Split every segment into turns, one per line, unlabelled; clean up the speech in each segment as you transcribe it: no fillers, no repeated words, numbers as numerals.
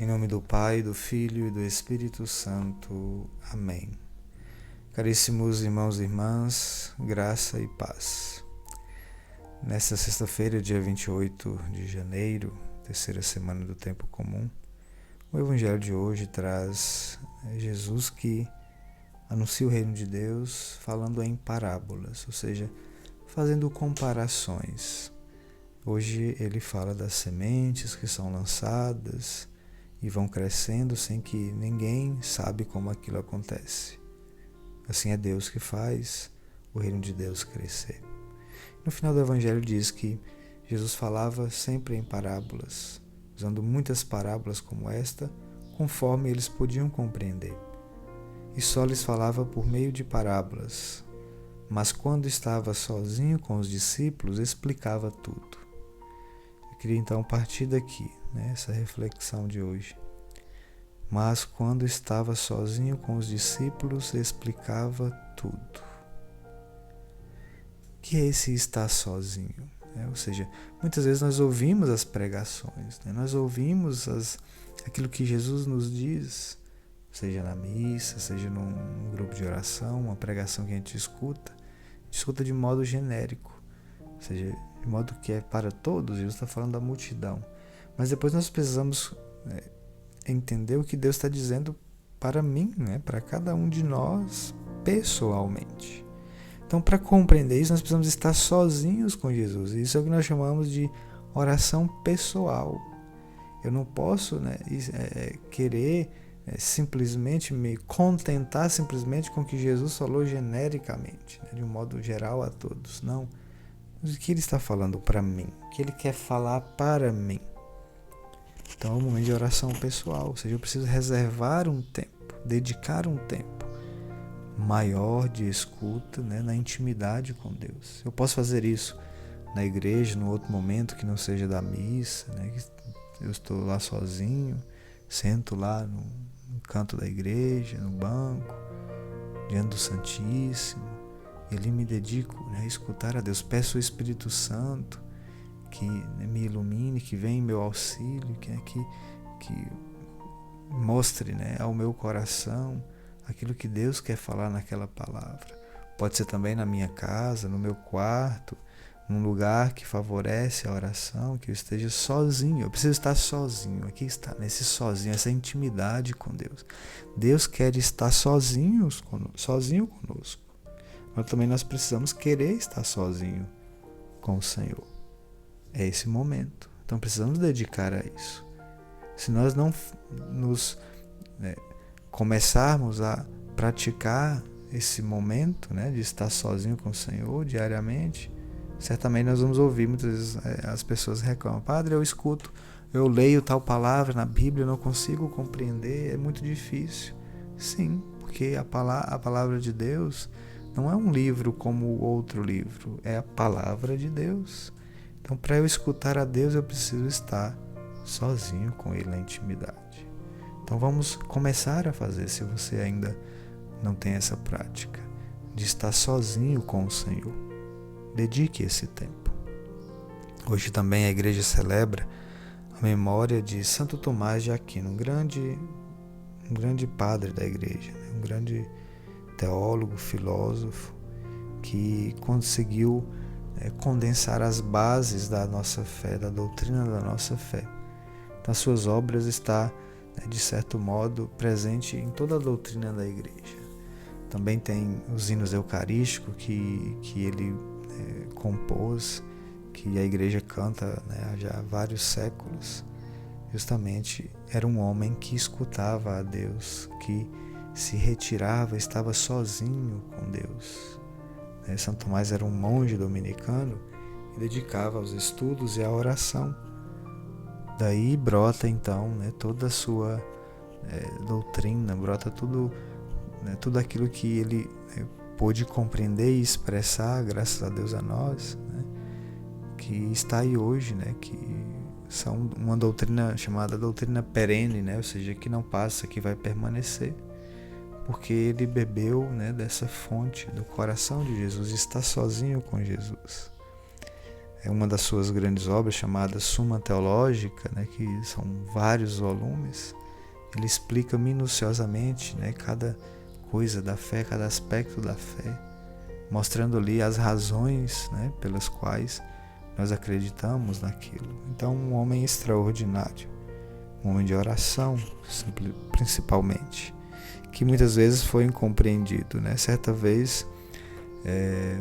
Em nome do Pai, do Filho e do Espírito Santo. Amém. Caríssimos irmãos e irmãs, graça e paz. Nesta sexta-feira, dia 28 de janeiro, terceira semana do tempo comum, o Evangelho de hoje traz Jesus que anuncia o reino de Deus falando em parábolas, ou seja, fazendo comparações. Hoje ele fala das sementes que são lançadas e vão crescendo sem que ninguém sabe como aquilo acontece. Assim é Deus que faz o reino de Deus crescer. No final do Evangelho diz que Jesus falava sempre em parábolas, usando muitas parábolas como esta, conforme eles podiam compreender. E só lhes falava por meio de parábolas, mas quando estava sozinho com os discípulos, explicava tudo. Eu queria então partir daqui, essa reflexão de hoje. Mas quando estava sozinho com os discípulos, explicava tudo. O que é esse estar sozinho? Ou seja, muitas vezes nós ouvimos as pregações, nós ouvimos aquilo que Jesus nos diz, seja na missa, seja num grupo de oração, uma pregação que a gente escuta de modo genérico, ou seja, de modo que é para todos. Jesus está falando da multidão, mas depois nós precisamos entender o que Deus está dizendo para mim, para cada um de nós pessoalmente. Então, para compreender isso, nós precisamos estar sozinhos com Jesus. Isso é o que nós chamamos de oração pessoal. Eu não posso querer simplesmente me contentar simplesmente com o que Jesus falou genericamente, de um modo geral a todos. Não. Mas o que ele está falando para mim? O que ele quer falar para mim? Então é um momento de oração pessoal, ou seja, eu preciso reservar um tempo, dedicar um tempo maior de escuta, na intimidade com Deus. Eu posso fazer isso na igreja, num outro momento que não seja da missa, que eu estou lá sozinho, sento lá no canto da igreja, no banco, diante do Santíssimo, e ali me dedico a escutar a Deus. Peço ao Espírito Santo que me ilumine, que venha em meu auxílio, que mostre ao meu coração aquilo que Deus quer falar naquela palavra. Pode ser também na minha casa, no meu quarto, num lugar que favorece a oração, que eu esteja sozinho. Eu preciso estar sozinho. Aqui está, nesse sozinho, essa intimidade com Deus. Deus quer estar sozinho conosco. Mas também nós precisamos querer estar sozinho com o Senhor. É esse momento. Então precisamos dedicar a isso. Se nós não nos começarmos a praticar esse momento, de estar sozinho com o Senhor diariamente, certamente nós vamos ouvir muitas vezes as pessoas reclamam: Padre, eu escuto, eu leio tal palavra na Bíblia, eu não consigo compreender, é muito difícil. Sim, porque a palavra de Deus não é um livro como outro livro, é a palavra de Deus. Então, para eu escutar a Deus, eu preciso estar sozinho com Ele na intimidade. Então, vamos começar a fazer, se você ainda não tem essa prática, de estar sozinho com o Senhor. Dedique esse tempo. Hoje também a igreja celebra a memória de Santo Tomás de Aquino, um grande padre da igreja, um grande teólogo, filósofo, que conseguiu condensar as bases da nossa fé, da doutrina da nossa fé. Então, as suas obras estão, de certo modo, presente em toda a doutrina da igreja. Também tem os hinos eucarísticos que ele compôs, que a igreja canta há já vários séculos. Justamente era um homem que escutava a Deus, que se retirava, estava sozinho com Deus. Santo Tomás era um monge dominicano e dedicava aos estudos e à oração. Daí brota então toda a sua doutrina, brota tudo aquilo que ele pôde compreender e expressar, graças a Deus a nós, que está aí hoje, que são uma doutrina chamada doutrina perene, ou seja, que não passa, que vai permanecer. Porque ele bebeu dessa fonte do coração de Jesus, está sozinho com Jesus. é uma das suas grandes obras, chamada Suma Teológica, né, que são vários volumes. Ele explica minuciosamente, né, cada coisa da fé, cada aspecto da fé, mostrando ali as razões, né, pelas quais nós acreditamos naquilo. Então, um homem extraordinário, um homem de oração, principalmente, que muitas vezes foi incompreendido, né? Certa vez,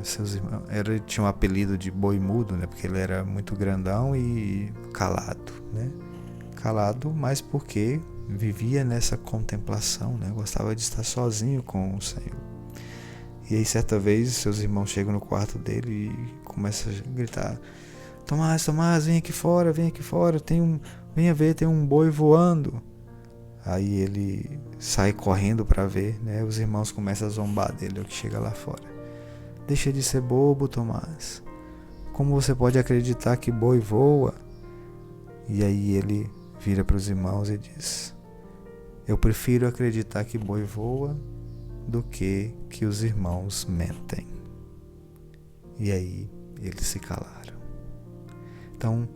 seus irmãos, ele tinha um apelido de boi mudo, né? Porque ele era muito grandão e calado, né? Calado, mas porque vivia nessa contemplação, né? Gostava de estar sozinho com o Senhor. E aí, certa vez, seus irmãos chegam no quarto dele e começam a gritar: Tomás, vem aqui fora, venha ver, tem um boi voando. Aí ele sai correndo para ver, né? Os irmãos começam a zombar dele, o que chega lá fora. Deixa de ser bobo, Tomás. Como você pode acreditar que boi voa? E aí ele vira para os irmãos e diz: eu prefiro acreditar que boi voa do que os irmãos mentem. E aí eles se calaram. Então,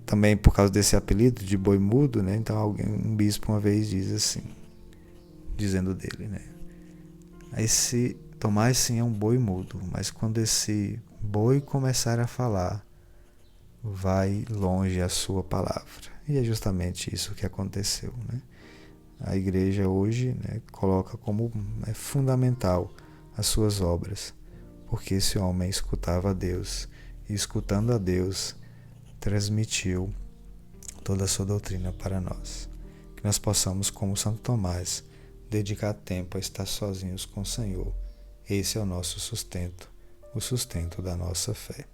também por causa desse apelido de boi mudo, né? Então um bispo uma vez diz assim, dizendo dele, né? Esse Tomás sim é um boi mudo, mas quando esse boi começar a falar, vai longe a sua palavra. E é justamente isso que aconteceu, né? A igreja hoje, né, coloca como fundamental as suas obras, porque esse homem escutava a Deus, e escutando a Deus, transmitiu toda a sua doutrina para nós. Que nós possamos, como Santo Tomás, dedicar tempo a estar sozinhos com o Senhor. Esse é o nosso sustento, o sustento da nossa fé.